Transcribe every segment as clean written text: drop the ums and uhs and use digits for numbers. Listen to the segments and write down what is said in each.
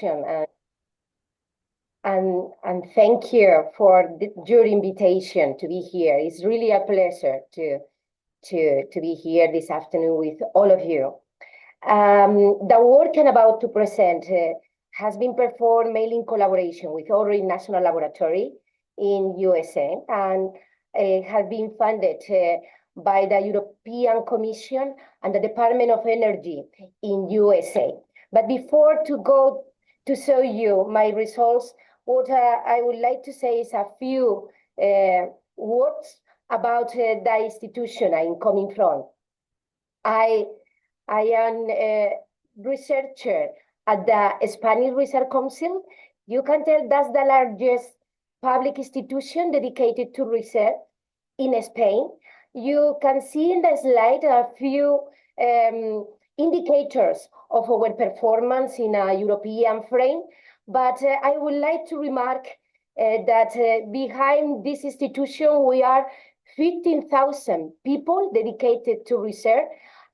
introduction, and thank you for your invitation to be here. It's really a pleasure to be here this afternoon with all of you. The work I'm about to present has been performed mainly in collaboration with Oregon National Laboratory in USA, and has been funded by the European Commission and the Department of Energy in USA. But before to go to show you my results, what I would like to say is a few words about the institution I'm coming from. I am a researcher at the Spanish Research Council. You can tell that's the largest public institution dedicated to research in Spain. You can see in the slide a few indicators of our performance in a European frame, but I would like to remark that behind this institution we are 15,000 people dedicated to research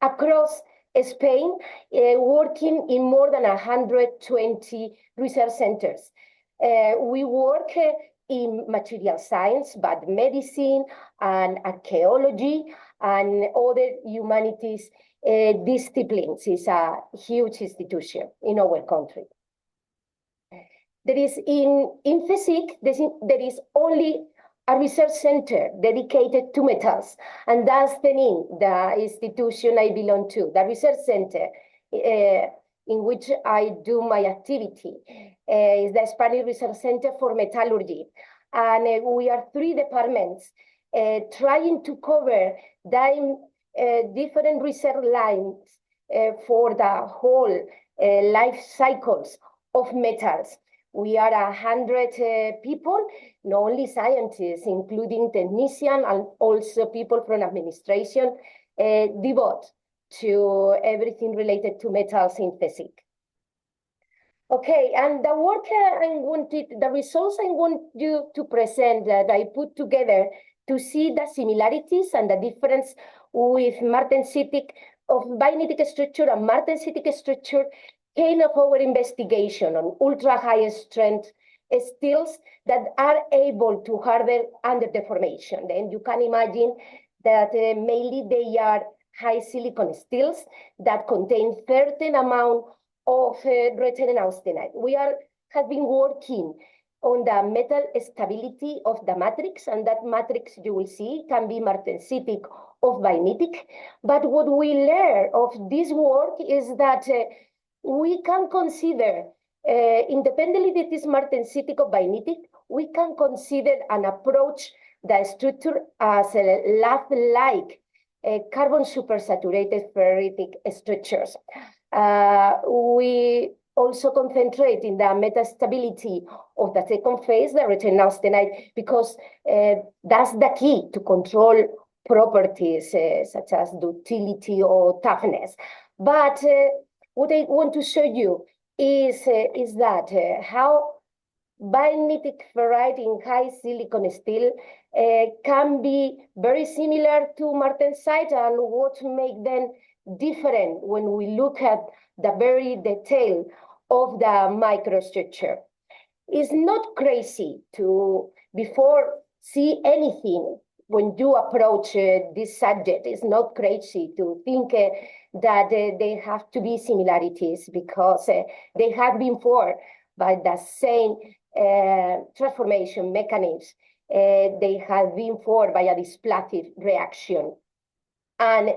across Spain, working in more than 120 research centers. We work in material science, but medicine and archaeology and other humanities disciplines. Is a huge institution in our country. There is in physics, there is only a research center dedicated to metals, and that's the name, the institution I belong to, the research center in which I do my activity. Is the Spanish Research Center for Metallurgy, and we are 3 departments trying to cover different research lines for the whole life cycles of metals. We are 100 people, not only scientists, including technicians and also people from administration, devoted to everything related to metals in physics. Okay, and the work the results I want you to present that I put together to see the similarities and the difference with martensitic of bainitic structure and martensitic structure came of our investigation on ultra-high strength steels that are able to harden under deformation. Then you can imagine that mainly they are high silicon steels that contain certain amount of return austenite. We have been working on the metal stability of the matrix, and that matrix you will see can be martensitic or bainitic. But what we learn of this work is that we can consider, independently that is martensitic or bainitic, we can consider and approach the structure as a lath-like carbon supersaturated ferritic structures. We also concentrate in the metastability of the second phase, the return austenite, because that's the key to control properties such as ductility or toughness. But what I want to show you is that how bainitic ferrite in high silicon steel can be very similar to martensite, and what make them different when we look at the very detail of the microstructure. It's not crazy to, before see anything, when you approach this subject, it's not crazy to think that they have to be similarities, because they have been formed by the same transformation mechanisms. They have been formed by a dysplatic reaction. And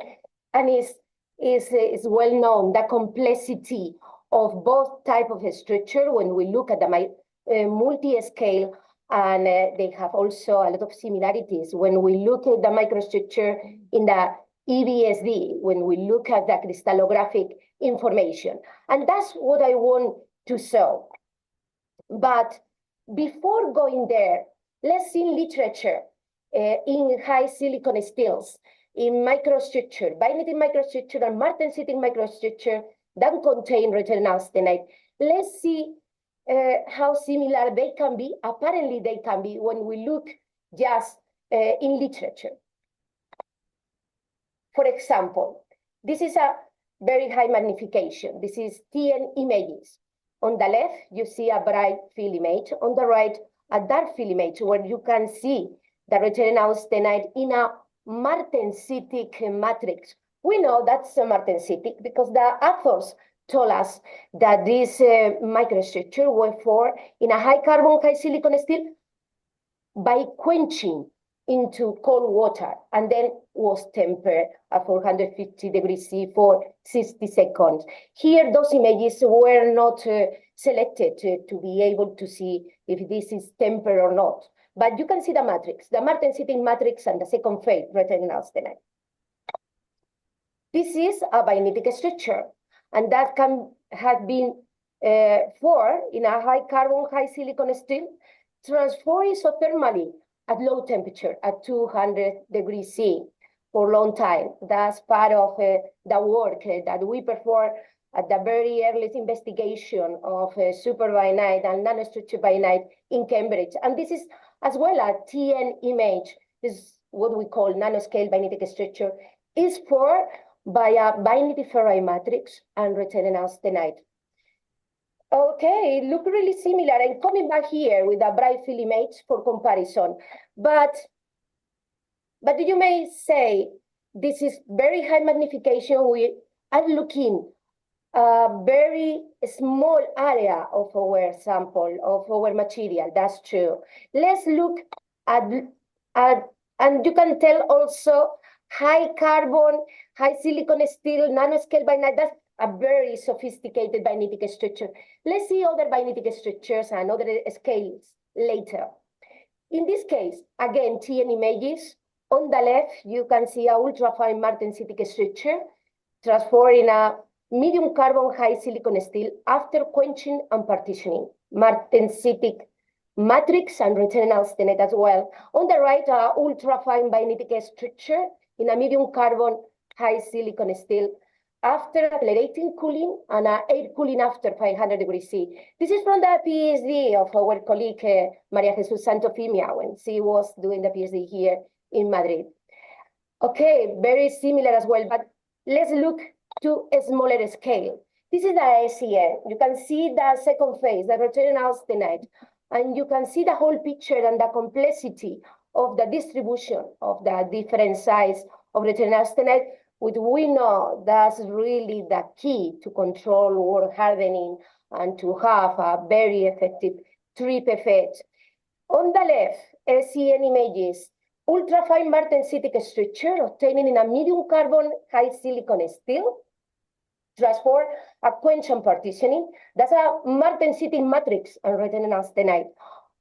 it's well known the complexity of both type of structure when we look at the multi-scale, and they have also a lot of similarities when we look at the microstructure in the EBSD, when we look at the crystallographic information. And that's what I want to show. But before going there, let's see literature in high silicon steels, in microstructure, bainitic microstructure and martensitic microstructure that contain return austenite. Let's see how similar they can be. Apparently they can be when we look just in literature. For example, this is a very high magnification. This is TN images On the left, you see a bright field image. On the right, a dark field image where you can see the return austenite in a martensitic matrix. We know that's a martensitic because the authors told us that this microstructure was formed in a high carbon, high silicon steel by quenching into cold water and then was tempered at 450 degrees C for 60 seconds. Here, those images were not selected to be able to see if this is tempered or not. But you can see the matrix, the martensitic matrix and the second phase, returning austenite. This is a bainitic structure, and that can have been formed in a high carbon, high silicon steel, transformed isothermally at low temperature, at 200 degrees C for a long time. That's part of the work that we perform at the very earliest investigation of super bainite and nanostructure bainite in Cambridge. And this is as well a TN image. This is what we call nanoscale bainitic structure, is formed by a bainitic ferrite matrix and returning austenite. Okay, look really similar. I'm coming back here with a bright field image for comparison. But you may say, this is very high magnification. We are looking a very small area of our sample, of our material. That's true. Let's look at and you can tell also high carbon, high silicon steel, nanoscale bainite. That's a very sophisticated bainitic structure. Let's see other bainitic structures and other scales later. In this case, again, TN images. On the left, you can see a ultrafine martensitic structure transformed in a medium carbon, high silicon steel after quenching and partitioning. Martensitic matrix and returning austenite as well. On the right, ultrafine bainitic structure in a medium carbon, high silicon steel after accelerating cooling and air cooling after 500 degrees C. This is from the PhD of our colleague, Maria Jesus Santofimia, when she was doing the PhD here in Madrid. Okay, very similar as well, but let's look to a smaller scale. This is the SEN. You can see the second phase, the returning austenite, and you can see the whole picture and the complexity of the distribution of the different size of returning austenite, which we know that's really the key to control water hardening and to have a very effective trip effect. On the left, SEN images, ultrafine martensitic structure obtained in a medium carbon, high silicon steel, transformed at quench and partitioning. That's a martensitic matrix and returning austenite.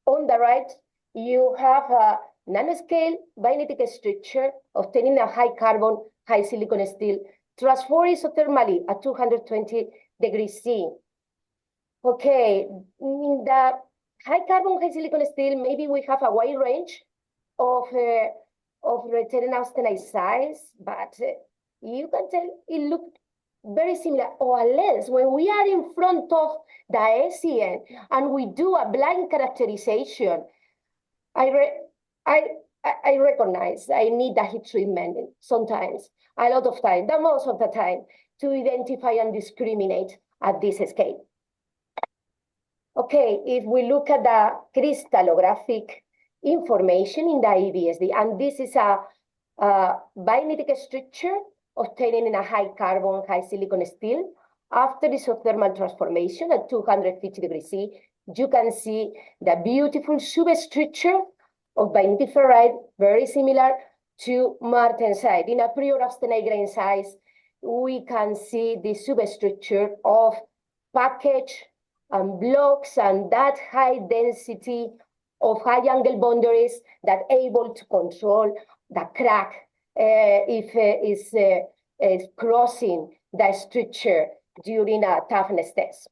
On the right, you have a nanoscale bainitic structure obtained in a high carbon, high silicon steel, transformed isothermally at 220 degrees C. Okay, in the high carbon, high silicon steel, maybe we have a wide range of returning austenite size, but you can tell it looked very similar, or less. When we are in front of the SEN and we do a blind characterization, I recognize I need a heat treatment sometimes, a lot of time, the most of the time, to identify and discriminate at this scale. Okay, if we look at the crystallographic information in the EBSD, and this is a bainitic structure obtained in a high carbon, high silicon steel after isothermal transformation at 250 degrees C, you can see the beautiful substructure of bainitic ferrite, very similar to martensite. In a pure austenite grain size, we can see the substructure of package and blocks and that high density of high angle boundaries that able to control the crack if it's crossing the structure during a toughness test.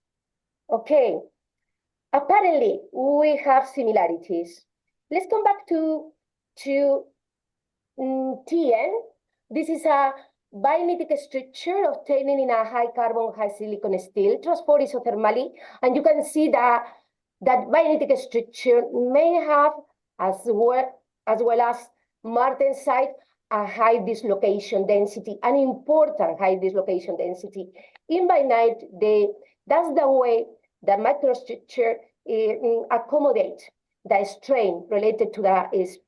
Okay, apparently we have similarities. Let's come back to TN. This is a bainitic structure obtained in a high carbon, high silicon steel, transformed isothermally, and you can see that bainitic structure may have, as well as martensite, a high dislocation density, an important high dislocation density. In bainite, that's the way the microstructure accommodate the strain related to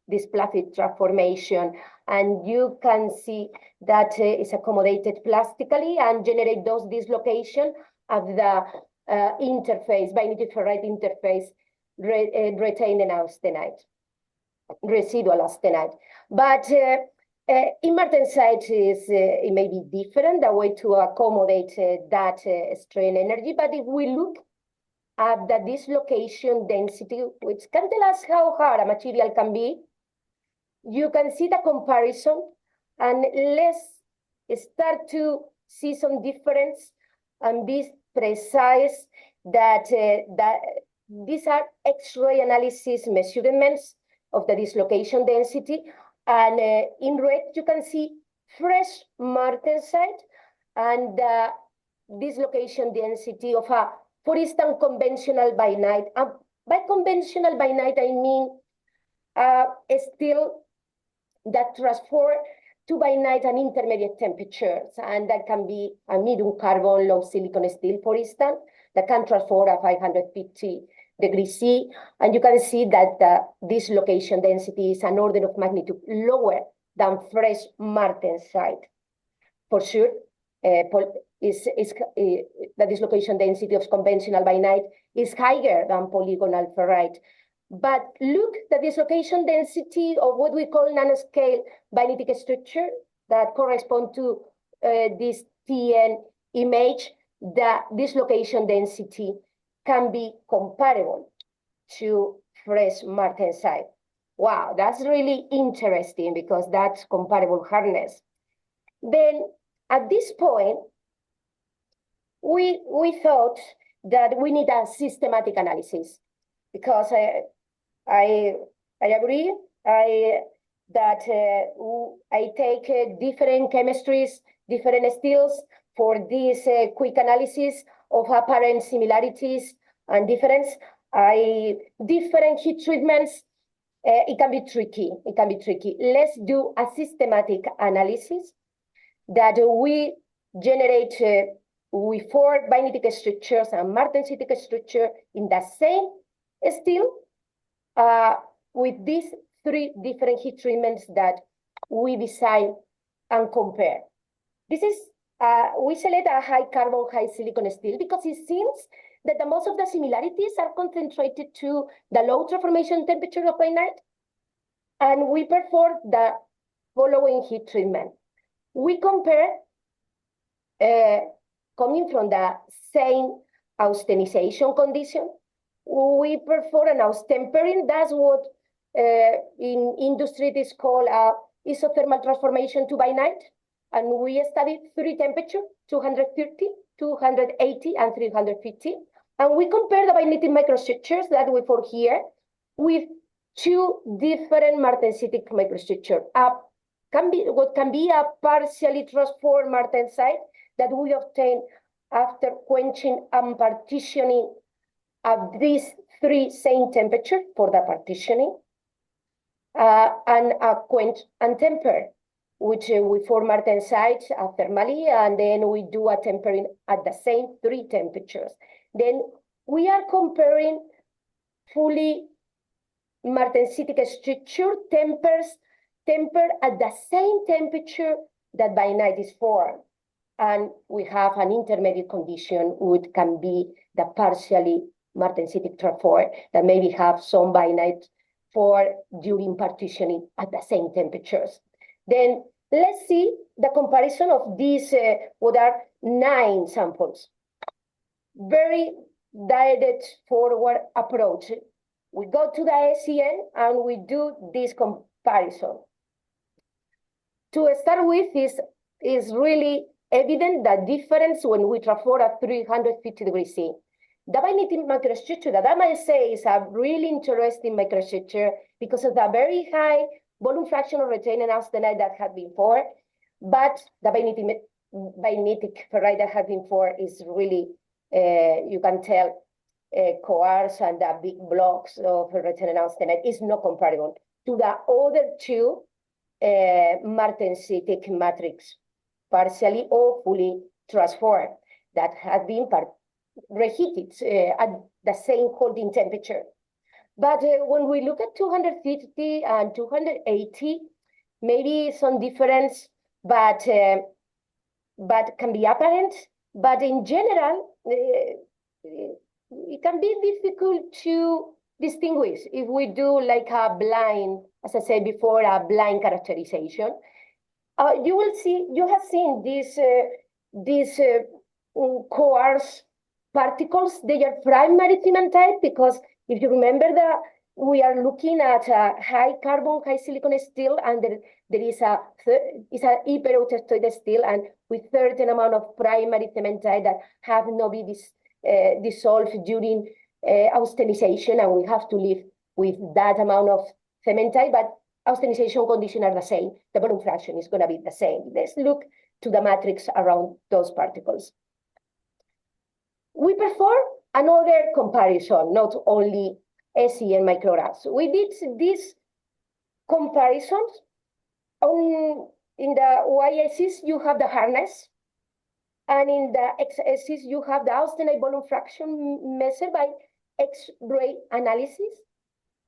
this plastic transformation. And you can see that it's accommodated plastically and generate those dislocation of the interface, bainitic ferrite interface, retaining austenite, residual austenite. But in martensite, it may be different, the way to accommodate that strain energy. But if we look at the dislocation density, which can tell us how hard a material can be, you can see the comparison, and let's start to see some difference and be precise that, these are X-ray analysis measurements of the dislocation density. And in red, you can see fresh martensite and the dislocation density of a, for instance, conventional bainite. By conventional bainite, I mean steel that transform to bainite at intermediate temperatures, and that can be a medium carbon, low silicon steel, for instance, that can transform at 550 degrees C, and you can see that the dislocation density is an order of magnitude lower than fresh martensite. For sure, the dislocation density of conventional bainite is higher than polygonal ferrite. But look, the dislocation density of what we call nanoscale bainitic structure that correspond to this TN image, the dislocation density can be comparable to fresh martensite. Wow, that's really interesting because that's comparable hardness. Then at this point, we thought that we need a systematic analysis, because I agree that I take different chemistries, different steels for this quick analysis of apparent similarities and difference. Different heat treatments, it can be tricky. It can be tricky. Let's do a systematic analysis that we generate with 4 bainitic structures and martensitic structure in the same steel with these 3 different heat treatments that we design and compare. This is, we select a high carbon, high silicon steel because it seems that the most of the similarities are concentrated to the low transformation temperature of bainite. And we perform the following heat treatment. We compare, coming from the same austenization condition, we perform an austempering. That's what in industry it is called isothermal transformation to bainite. And we studied 3 temperatures, 230, 280, and 350. And we compare the bainitic microstructures that we form here with 2 different martensitic microstructures. What can be a partially transformed martensite that we obtain after quenching and partitioning at these 3 same temperature for the partitioning, and a quench and temper, which we form martensite thermally, and then we do a tempering at the same 3 temperatures. Then we are comparing fully martensitic structure tempered at the same temperature that bainite is formed. And we have an intermediate condition, which can be the partially martensitic transform that maybe have some bainite for during partitioning at the same temperatures. Then let's see the comparison of these, what are 9 samples. Very direct forward approach. We go to the SEN and we do this comparison. To start with, is really evident the difference when we transform at 350 degrees C. The bainitic microstructure that I might say is a really interesting microstructure because of the very high volume fraction of retaining austenite that had been formed, but the bainitic ferrite that had been formed is really, you can tell, coarse, and the big blocks of retaining austenite is not comparable to the other 2 martensitic matrix, partially or fully transformed, that had been reheated at the same holding temperature. But when we look at 250 and 280, maybe some difference, but can be apparent. But in general, it can be difficult to distinguish if we do like a blind, as I said before, a blind characterization. You will see, you have seen these coarse particles. They are primary cementite because if you remember that we are looking at a high carbon, high silicon steel, and there is a hyperotestoid steel, and with certain amount of primary cementite that have not been dissolved during austenization, and we have to live with that amount of cementite, but austenization conditions are the same. The volume fraction is going to be the same. Let's look to the matrix around those particles. We perform another comparison, not only SE and micrographs. We did these comparisons. In the y-axis, you have the hardness, and in the x-axis, you have the austenite volume fraction measured by X-ray analysis.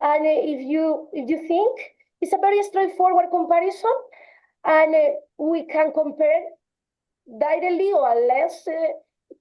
And if you think, it's a very straightforward comparison, and we can compare directly or less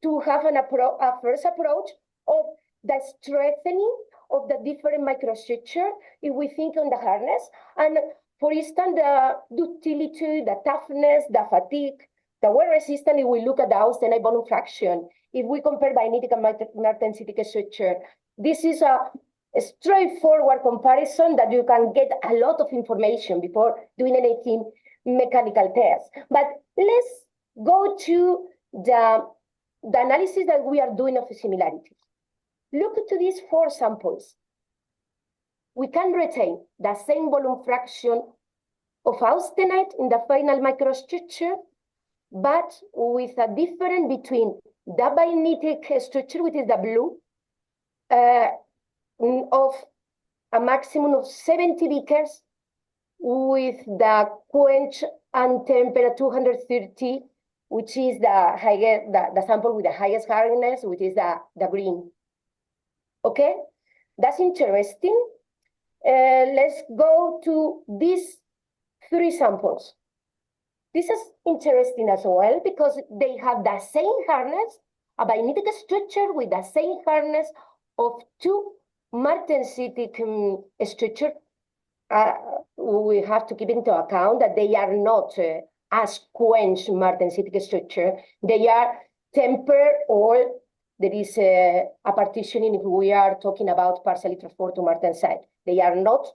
to have a first approach of the strengthening of the different microstructure if we think on the hardness. And for instance, the ductility, the toughness, the fatigue, the wear resistance, if we look at the austenite volume fraction, if we compare bainitic and martensitic structure, this is a straightforward comparison that you can get a lot of information before doing anything mechanical test. But let's go to the analysis that we are doing of similarities. Look to these 4 samples. We can retain the same volume fraction of austenite in the final microstructure, but with a difference between the bainitic structure, which is the blue, of a maximum of 70 beakers, with the quench and temperature 230, which is the sample with the highest hardness, which is the green. Okay, that's interesting. Let's go to these 3 samples. This is interesting as well because they have the same hardness, a bainitic structure with the same hardness of 2 martensitic structure. We have to keep into account that they are not as quench martensitic structure. They are tempered, or there is a partitioning if we are talking about partially transformed to martensite. They are not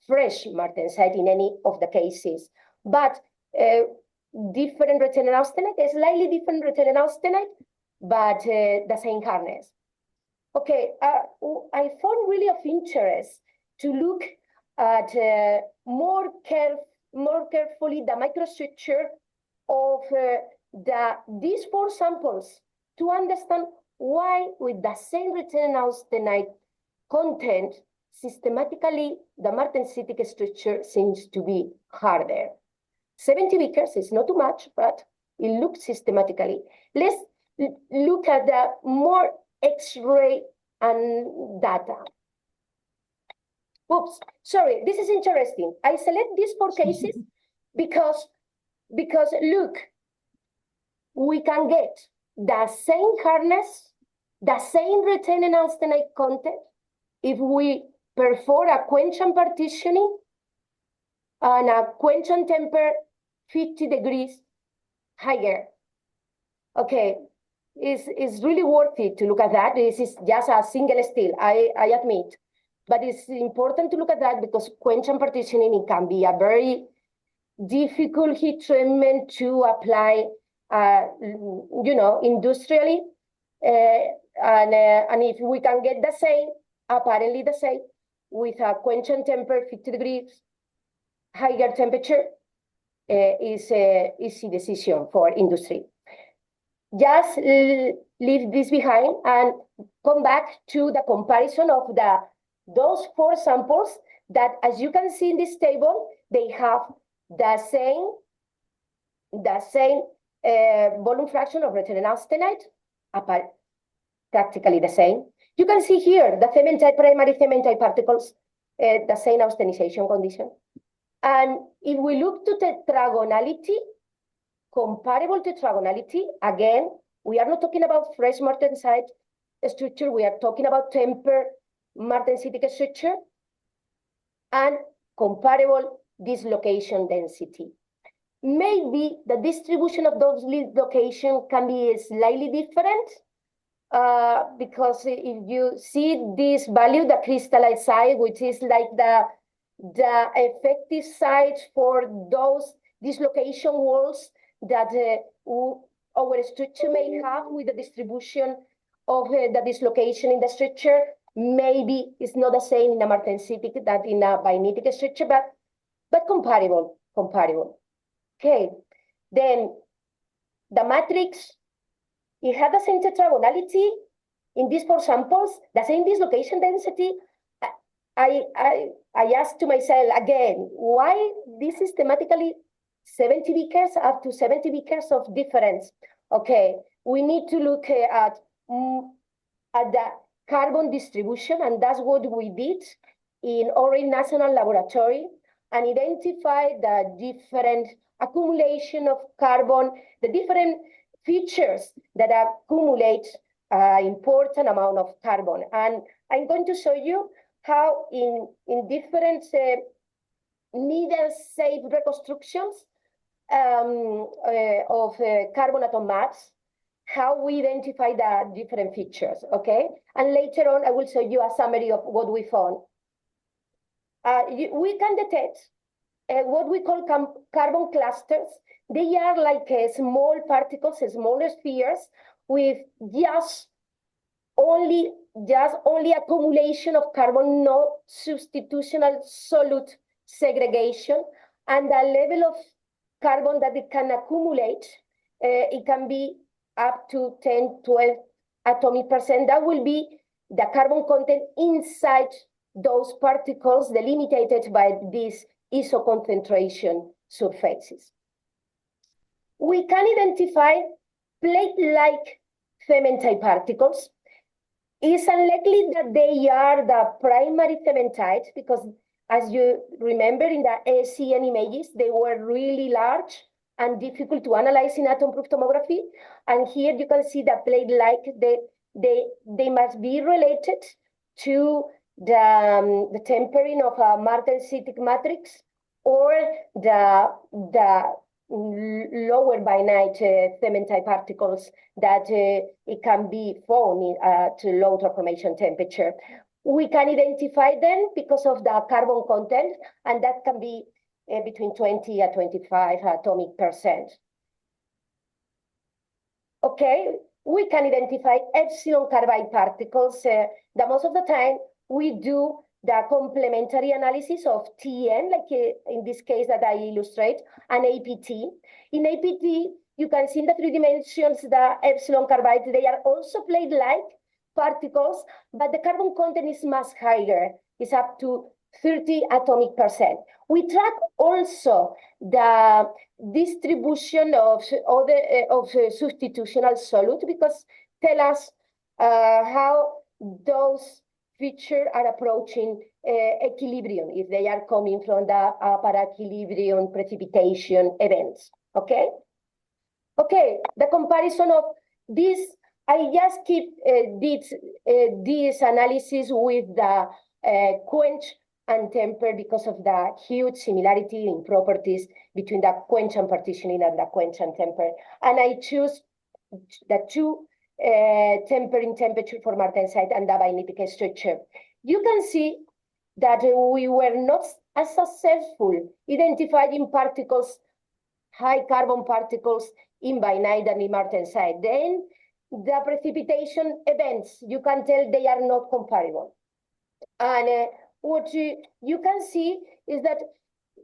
fresh martensite in any of the cases, but different return austenite, slightly different return austenite, but the same hardness. Okay, I found really of interest to look at more carefully the microstructure of these 4 samples to understand why with the same return austenite content, systematically the martensitic structure seems to be harder. 70 beakers is not too much, but it looks systematically. Let's look at the more X-ray and data. Oops, sorry, this is interesting. I select these 4 cases because look, we can get the same hardness, the same retaining austenite content if we perform a quench and partitioning and a quench and temper 50 degrees higher. Okay, it's really worth it to look at that. This is just a single steel, I admit. But it's important to look at that because quench and partitioning, it can be a very difficult heat treatment to apply, industrially. And if we can get the same, apparently the same, with a quench and temper 50 degrees higher temperature, is an easy decision for industry. Just leave this behind and come back to the comparison of those 4 samples that, as you can see in this table, they have the same volume fraction of return austenite, practically the same. You can see here the cementite, primary cementite particles, the same austenization condition. And if we look to tetragonality, comparable tetragonality, again, we are not talking about fresh martensite structure, we are talking about tempered martensitic structure and comparable dislocation density. Maybe the distribution of those dislocations can be slightly different because if you see this value, the crystallized site, which is like the effective site for those dislocation walls that our structure may have with the distribution of the dislocation in the structure, maybe it's not the same in a martensitic that in a bainitic structure, but comparable. Okay, then the matrix, it had the same tetragonality in these four samples, the same dislocation density. I asked to myself again, why this is thematically 70 Vickers up to 70 Vickers of difference? Okay, we need to look at the carbon distribution, and that's what we did in Orange National Laboratory, and identify the different accumulation of carbon, the different features that accumulate important amount of carbon. And I'm going to show you how in different needle-safe reconstructions of carbon atom maps, how we identify the different features, okay? And later on, I will show you a summary of what we found. We can detect what we call carbon clusters. They are like small particles, smaller spheres with just only accumulation of carbon, no substitutional solute segregation, and the level of carbon that it can accumulate, it can be up to 10, 12 atomic percent. That will be the carbon content inside those particles delimited by these isoconcentration surfaces. We can identify plate-like cementite particles. It's unlikely that they are the primary cementite because, as you remember in the ASEAN images, they were really large and difficult to analyze in atom-proof tomography. And here you can see the plate-like, they must be related to the tempering of a martensitic matrix or the lower bainite cementite particles that it can be found at low transformation temperature. We can identify them because of the carbon content, and that can be between 20 and 25 atomic percent. Okay, we can identify epsilon carbide particles. The most of the time, we do the complementary analysis of TN, like in this case that I illustrate, and APT. In APT, you can see in the 3 dimensions the epsilon carbide. They are also plate-like particles, but the carbon content is much higher. It's up to 30 atomic percent. We track also the distribution of substitutional solute because tell us how those features are approaching equilibrium if they are coming from the para-equilibrium precipitation events. Okay? Okay, the comparison of this, I just keep this analysis with the quench and temper because of the huge similarity in properties between the quench and partitioning and the quench and temper. And I choose the two tempering temperature for martensite and the bainitic structure. You can see that we were not as successful identifying particles, high carbon particles in bainite than in martensite. Then the precipitation events, you can tell they are not comparable. And what you can see is that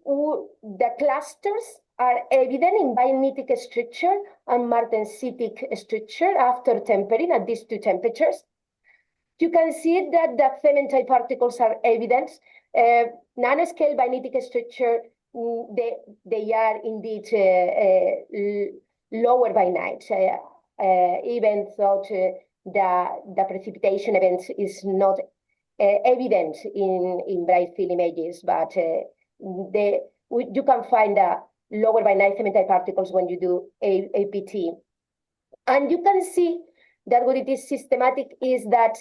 the clusters are evident in bainitic structure and martensitic structure after tempering at these two temperatures. You can see that the cementite particles are evident. Nanoscale bainitic structure, they are indeed lower bainite. even though the precipitation event is not evident in bright field images, but you can find lower bainite cementite particles when you do APT. And you can see that what it is systematic is that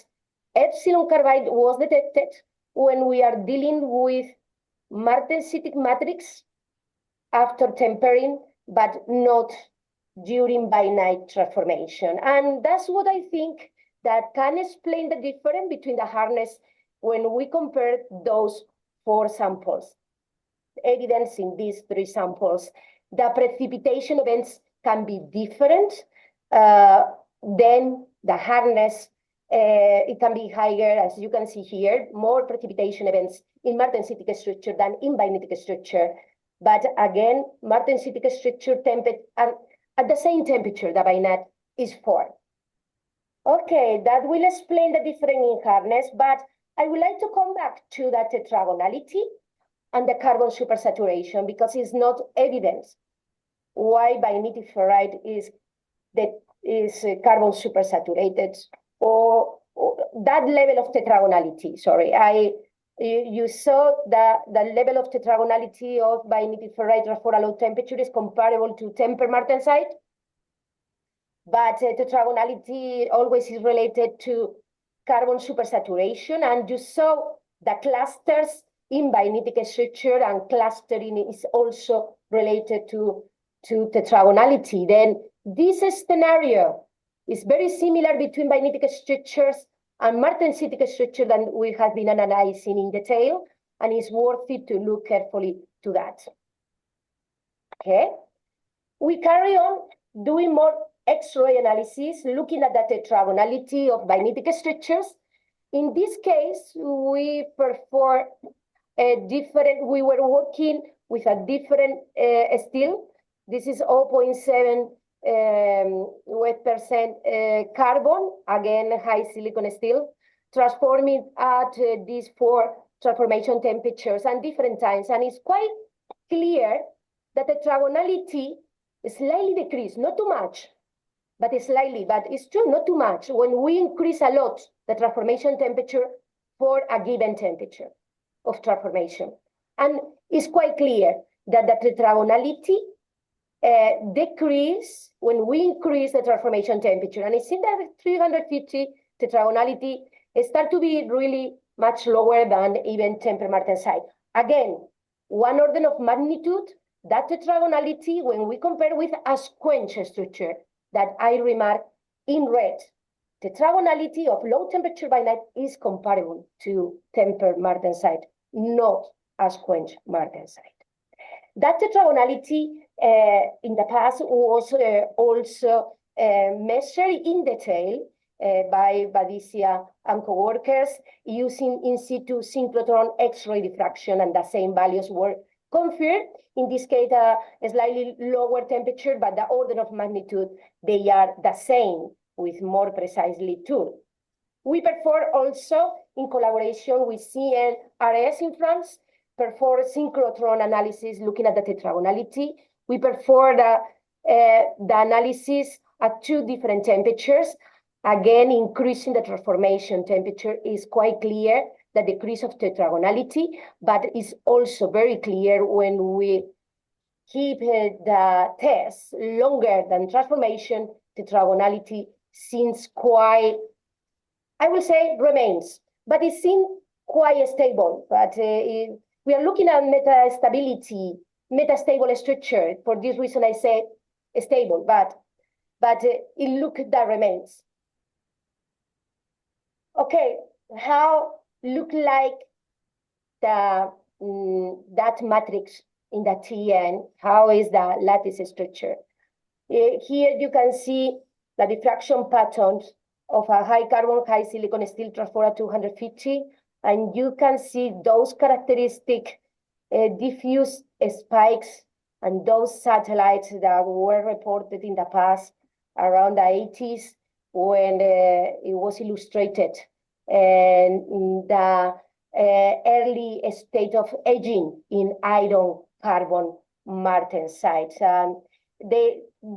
epsilon carbide was detected when we are dealing with martensitic matrix after tempering, but not during bainite transformation. And that's what I think that can explain the difference between the hardness when we compare those 4 samples. Evidence in these 3 samples, the precipitation events can be different. Then the hardness, it can be higher, as you can see here, more precipitation events in martensitic structure than in bainitic structure. But again, martensitic structure at the same temperature, the bainite is 4. Okay, that will explain the difference in hardness, but I would like to come back to the tetragonality and the carbon supersaturation, because it's not evidence why bainitic ferrite is carbon supersaturated, or that level of tetragonality. Sorry, you saw the level of tetragonality of bainitic ferrite for a low temperature is comparable to tempered martensite, but tetragonality always is related to carbon supersaturation, and you saw the clusters in bainitic structure, and clustering is also related to tetragonality. Then this scenario is very similar between bainitic structures and martensitic structure that we have been analyzing in detail, and it's worth it to look carefully to that. Okay, we carry on doing more X-ray analysis, looking at the tetragonality of bainitic structures. In this case, we perform we were working with a different steel. This is 0.7 % carbon, again, high silicon steel, transforming at these 4 transformation temperatures and different times. And it's quite clear that the tetragonality slightly decreased, not too much, but slightly, but it's true, not too much, when we increase a lot the transformation temperature for a given temperature of transformation. And it's quite clear that the tetragonality decrease when we increase the transformation temperature. And it's in that 350 tetragonality start to be really much lower than even tempered martensite. Again, 1 order of magnitude, that tetragonality, when we compare with a quench structure that I remark in red, tetragonality of low temperature bainite is comparable to tempered martensite, not as quench martensite. That tetragonality in the past was also measured in detail by Badisia and co-workers using in situ synchrotron X-ray diffraction, and the same values were confirmed. In this case, a slightly lower temperature, but the order of magnitude, they are the same with more precisely tool. We perform also, in collaboration with CNRS in France, perform synchrotron analysis looking at the tetragonality. We perform the analysis at 2 different temperatures. Again, increasing the transformation temperature is quite clear, the decrease of tetragonality, but it's also very clear when we keep the test longer than transformation, tetragonality seems quite, I will say, remains, but it seems quite stable. But we are looking at metastability, metastable structure. For this reason, I say stable, but it looks that remains. Okay, how look like the that matrix in the TN? How is the lattice structure? Here you can see the diffraction patterns of a high carbon, high silicon steel transfer at 250, and you can see those characteristic diffuse spikes and those satellites that were reported in the past around the 80s when it was illustrated, and the early state of aging in iron carbon martensite.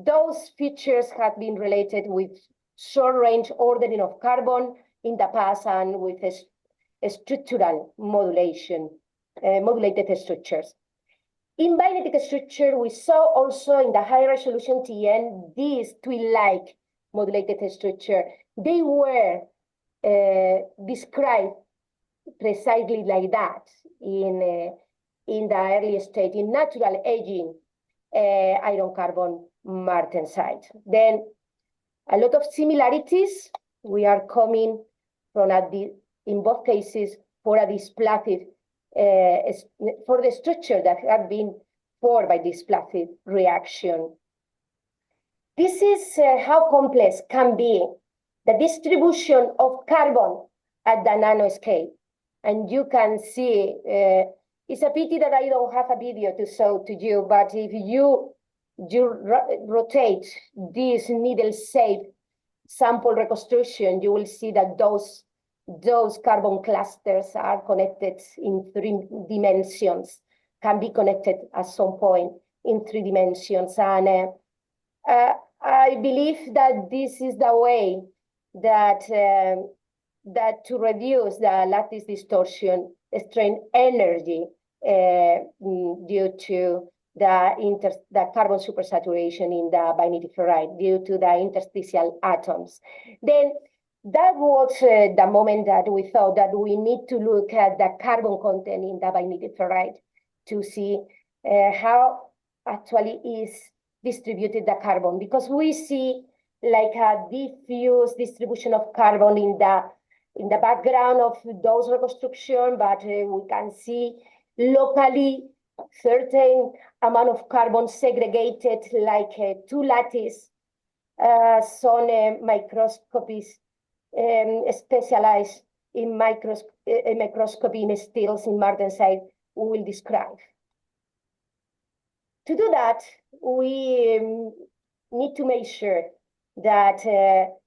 those features have been related with short-range ordering of carbon in the past and with a structural modulation, modulated structures. In bainitic structure, we saw also in the high-resolution TN these twin-like modulated structure. They were described precisely like that in the early stage, in natural aging iron-carbon martensite. Then a lot of similarities. We are coming from in both cases for a dysplasid, for the structure that have been formed by dysplasid reaction. This is how complex can be the distribution of carbon at the nanoscale. And you can see, it's a pity that I don't have a video to show to you, but if you rotate this needle-shaped sample reconstruction, you will see that those carbon clusters are connected in 3 dimensions, can be connected at some point in 3 dimensions. And I believe that this is the way that to reduce the lattice distortion strain energy due to the carbon supersaturation in the bainitic ferrite due to the interstitial atoms. Then that was the moment that we thought that we need to look at the carbon content in the bainitic ferrite to see how actually is distributed the carbon, because we see like a diffuse distribution of carbon in the background of those reconstruction, but we can see locally certain amount of carbon segregated, like 2 lattice. Some microscopies specialized in microscopy in stills in martensite will describe. To do that, we need to make sure that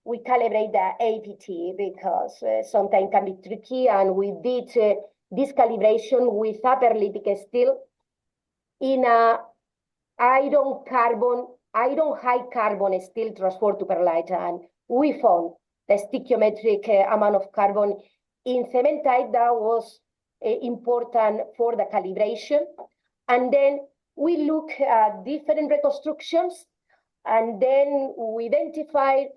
we calibrate the APT, because sometimes it can be tricky, and we did this calibration with upper lithic steel in a iron high carbon steel transport to perlite, and we found the stoichiometric amount of carbon in cementite that was important for the calibration. And then we look at different reconstructions, and then we identified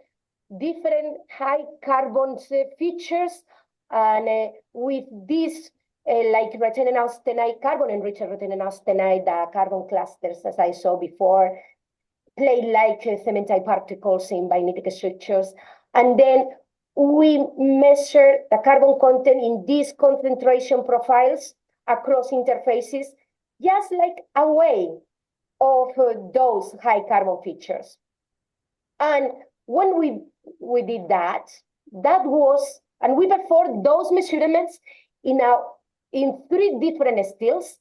different high carbon features, and with this like retention austenite, carbon enriched retention austenite, the carbon clusters, as I saw before, play like cementite particles in bainitic structures. And then we measure the carbon content in these concentration profiles across interfaces, just like a way of those high carbon features. And when we did that was, and we performed those measurements in 3 different steels,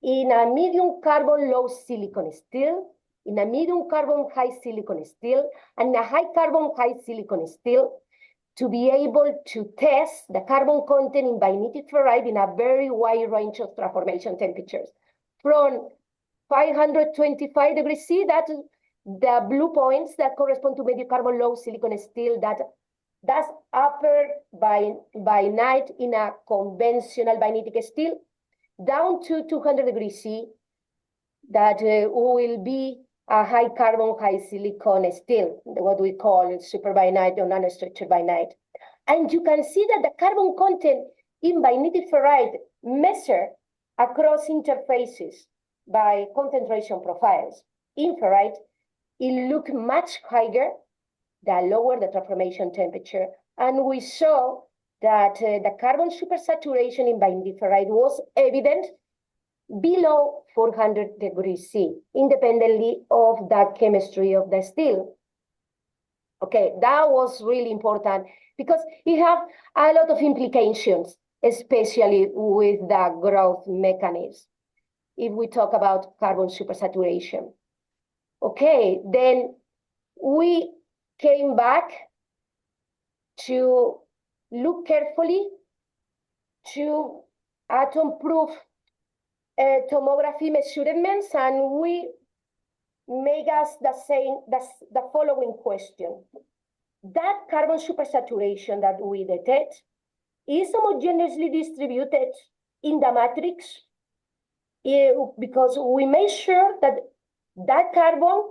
in a medium carbon low silicon steel, in a medium carbon high silicon steel, and a high carbon high silicon steel, to be able to test the carbon content in bainitic ferrite in a very wide range of transformation temperatures. From 525 degrees C, that's the blue points that correspond to medium carbon low silicon steel, that's upper bainite in a conventional bainitic steel, down to 200 degrees C, that will be a high carbon, high silicon steel, what we call super bainite or nanostructured bainite. And you can see that the carbon content in bainitic ferrite measured across interfaces by concentration profiles. In ferrite, it looked much higher the lower the transformation temperature. And we saw that the carbon supersaturation in bainitic ferrite was evident below 400 degrees C, independently of the chemistry of the steel. Okay, that was really important because it had a lot of implications, especially with the growth mechanism, if we talk about carbon supersaturation. Okay, then we came back to look carefully to atom-proof tomography measurements, and we make us the following question. That carbon supersaturation that we detect is homogeneously distributed in the matrix, because we made sure that that carbon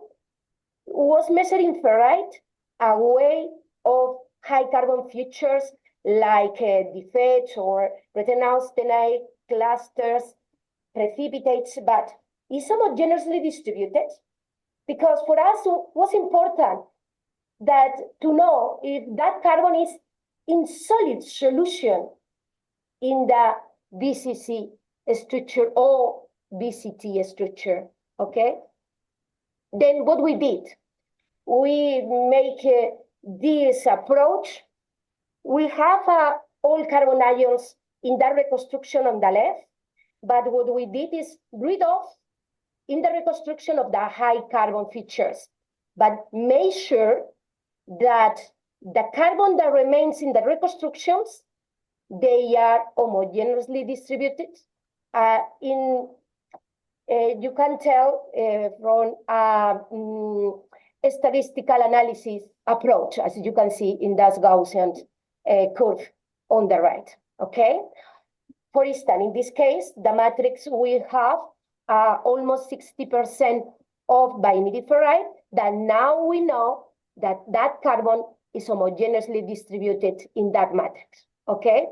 was measured in ferrite, away of high carbon features like defects or written austenite clusters, precipitates, but is homogeneously distributed. Because for us, it was important that to know if that carbon is in solid solution in the BCC structure or BCT structure, okay? Then what we did, we make this approach. We have all carbon ions in that reconstruction on the left, but what we did is rid off in the reconstruction of the high carbon features, but make sure that the carbon that remains in the reconstructions, they are homogeneously distributed. You can tell from a statistical analysis approach, as you can see in that Gaussian curve on the right, okay? For instance, in this case, the matrix we have almost 60% of bainitic ferrite, that now we know that that carbon is homogeneously distributed in that matrix, okay?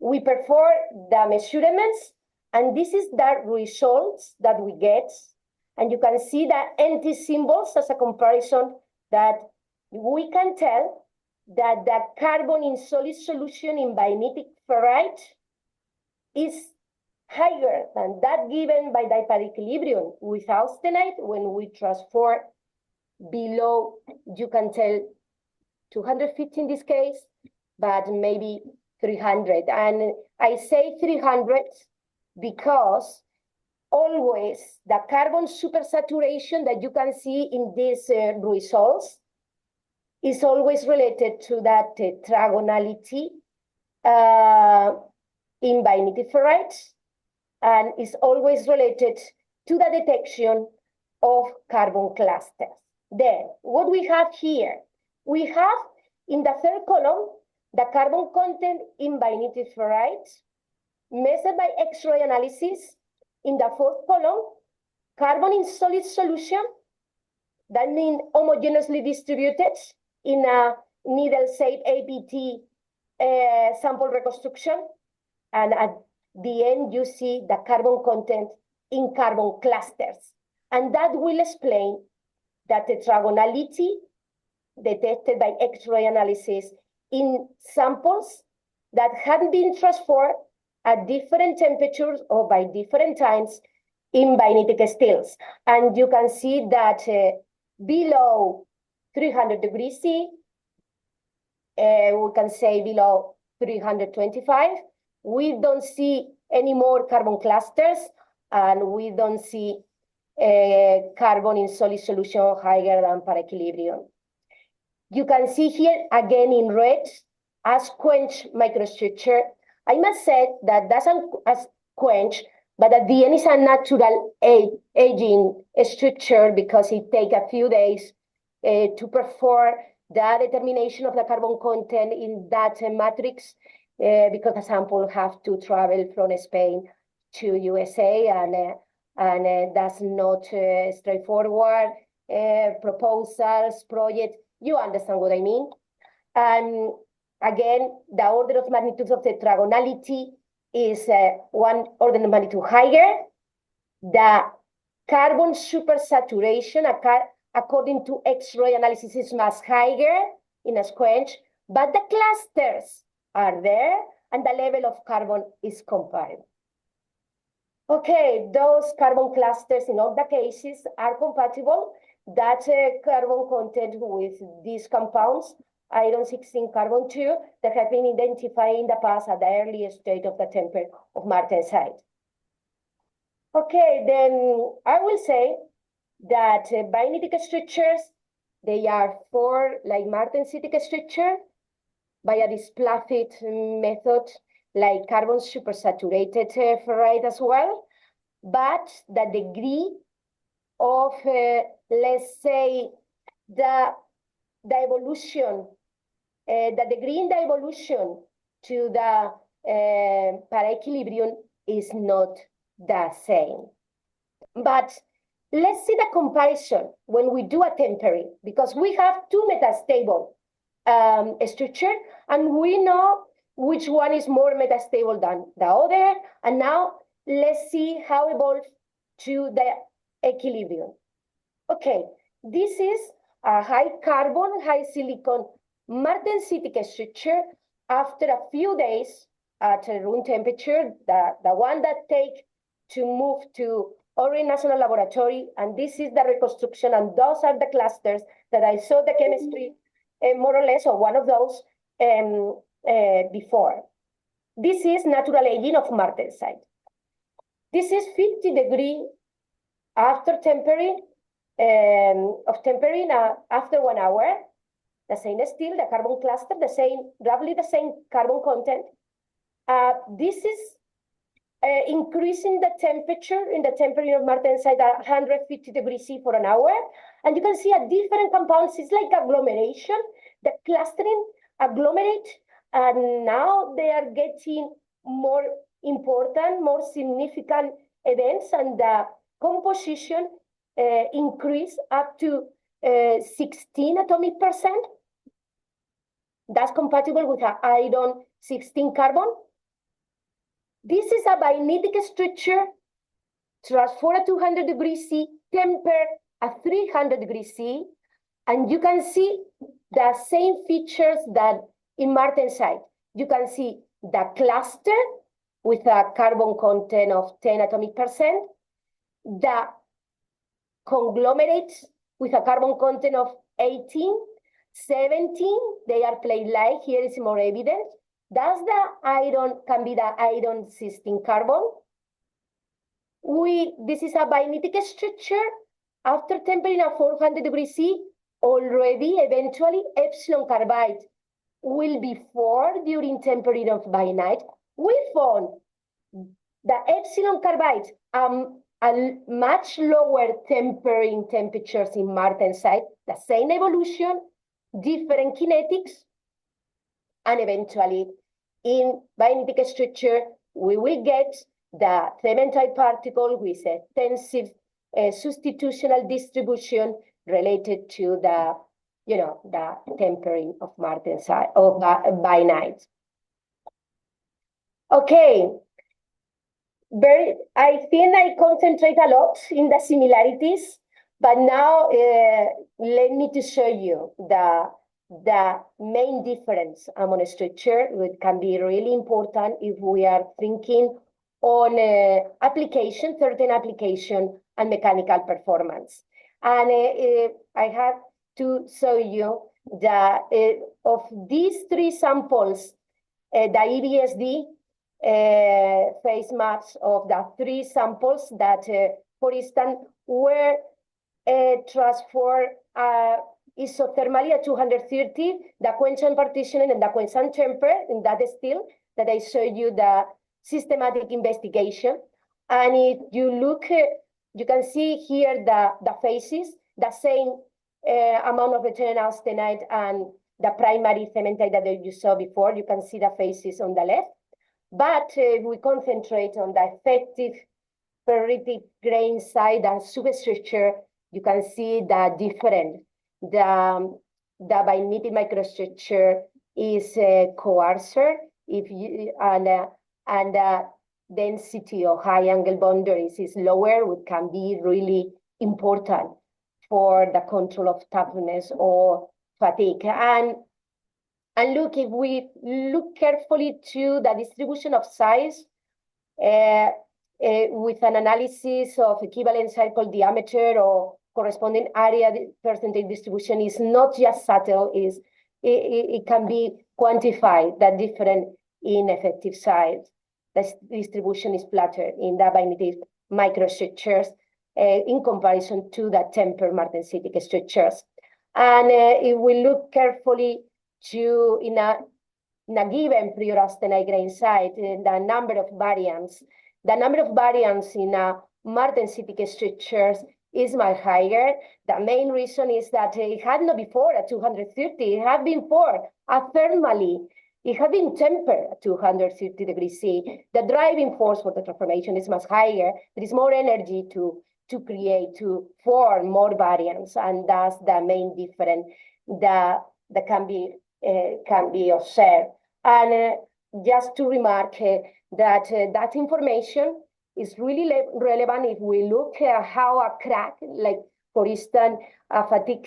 We perform the measurements, and this is the results that we get. And you can see the empty symbols as a comparison that we can tell that the carbon in solid solution in bainitic ferrite is higher than that given by the equilibrium with austenite. When we transform below, you can tell 250 in this case, but maybe 300. And I say 300 because always the carbon supersaturation that you can see in these results is always related to that tetragonality in bainitic ferrite, and is always related to the detection of carbon clusters. Then, what we have here, we have in the third column the carbon content in bainitic ferrite measured by X-ray analysis. In the fourth column, carbon in solid solution, that means homogeneously distributed in a needle-shaped APT sample reconstruction. And at the end, you see the carbon content in carbon clusters. And that will explain the tetragonality detected by X-ray analysis in samples that have been transformed at different temperatures or by different times in bainitic steels. And you can see that below 300 degrees C, we can say below 325, we don't see any more carbon clusters, and we don't see carbon in solid solution higher than per equilibrium. You can see here again in red as quench microstructure. I must say that that's as quench, but at the end it's a natural aging structure because it takes a few days to perform the determination of the carbon content in that matrix, because the sample have to travel from Spain to USA, and that's not straightforward proposals, project. You understand what I mean? And again, the order of magnitude of tetragonality is one order of magnitude higher. The carbon supersaturation, according to X-ray analysis, is much higher in a quench, but the clusters are there, and the level of carbon is comparable. Okay, those carbon clusters in all the cases are compatible. That carbon content with these compounds, iron 16, carbon 2, that have been identified in the past at the earliest state of the temper of martensite. Okay, then I will say that bainitic structures, they are four like martensitic structure by a displaced method, like carbon supersaturated ferrite as well. but the degree of, let's say, the evolution, the degree in the evolution to the para-equilibrium is not the same. But let's see the comparison when we do a tempering, because we have two metastable structure, and we know which one is more metastable than the other. And now let's see how evolve to the equilibrium. Okay, this is a high carbon, high silicon martensitic structure after a few days at room temperature, the one that take to move to Oregon National Laboratory, and this is the reconstruction, and those are the clusters that I saw the chemistry, more or less, or one of those before. This is natural aging of martensite. This is 50 degrees after tempering, after 1 hour. The same steel, the carbon cluster, the same, roughly the same carbon content. This is increasing the temperature in the tempering of martensite at 150 degrees C for an hour. And you can see a different compounds. It's like agglomeration. The clustering agglomerate, and now they are getting more important, more significant events, and the composition increase up to 16 atomic percent. That's compatible with an iron 16 carbon. This is a bainitic structure, transformed at 200 degrees C, tempered at 300 degrees C, and you can see the same features that in martensite. You can see the cluster with a carbon content of 10 atomic percent, the conglomerates with a carbon content of 18, 17, they are plate-like. Here is more evidence. Does the iron can be the iron 16 carbon? This is a bainitic structure. After tempering at 400 degrees C, already eventually epsilon carbide will be formed during tempering of bainite. We found the epsilon carbide a much lower tempering temperatures in martensite, the same evolution, different kinetics, and eventually in bainitic structure, we will get the cementite particle with extensive substitutional distribution related to the, the tempering of martensite or bainite. Okay, I think I concentrate a lot in the similarities, but now let me to show you the main difference among structure, which can be really important if we are thinking on application, certain application and mechanical performance. And I have to show you that of these three samples, the EBSD phase maps of the three samples that, for instance, were transferred isothermally at 230, the quench and partitioning and the quench and temper in that steel that I show you the systematic investigation. And if you look, you can see here the phases, the same amount of return austenite and the primary cementite that you saw before. You can see the phases on the left. But we concentrate on the effective ferritic grain side and substructure. You can see the different. The bainitic microstructure is coarser and the density of high angle boundaries is lower, which can be really important for the control of toughness or fatigue. And look, if we look carefully to the distribution of size with an analysis of equivalent circle diameter or corresponding area percentage distribution is not just subtle, it can be quantified, that different in effective size. The distribution is flatter in the bainitic microstructures in comparison to the tempered martensitic structures. And if we look carefully to in a given pure austenite grain site, the number of variants in a martensitic structures is much higher. The main reason is that it had not before at 230, it had been before thermally. It had been tempered at 250 degrees C. The driving force for the transformation is much higher. There is more energy to create, to form more variants, and that's the main difference that can be observed. And just to remark that information is really relevant if we look at how a crack, like for instance, a fatigue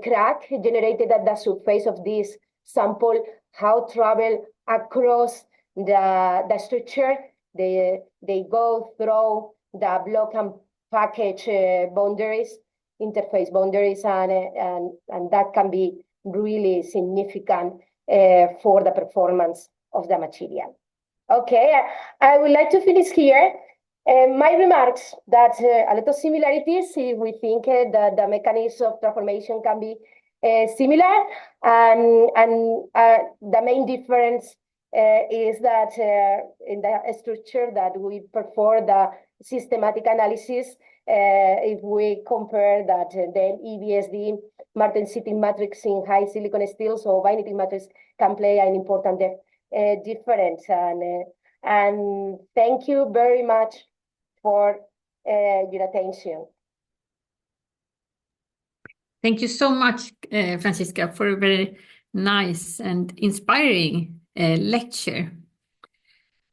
crack generated at the surface of this sample, how travel across the structure. They go through the block and package boundaries, interface boundaries, and that can be really significant for the performance of the material. Okay, I would like to finish here. My remarks that a lot of similarities, if we think that the mechanism of transformation can be similar, and the main difference is that in the structure that we perform the systematic analysis, if we compare that then EBSD martensitic matrix in high silicon steel, so bainitic matrix can play an important difference. And thank you very much for your attention. Thank you so much, Francisca, for a very nice and inspiring lecture.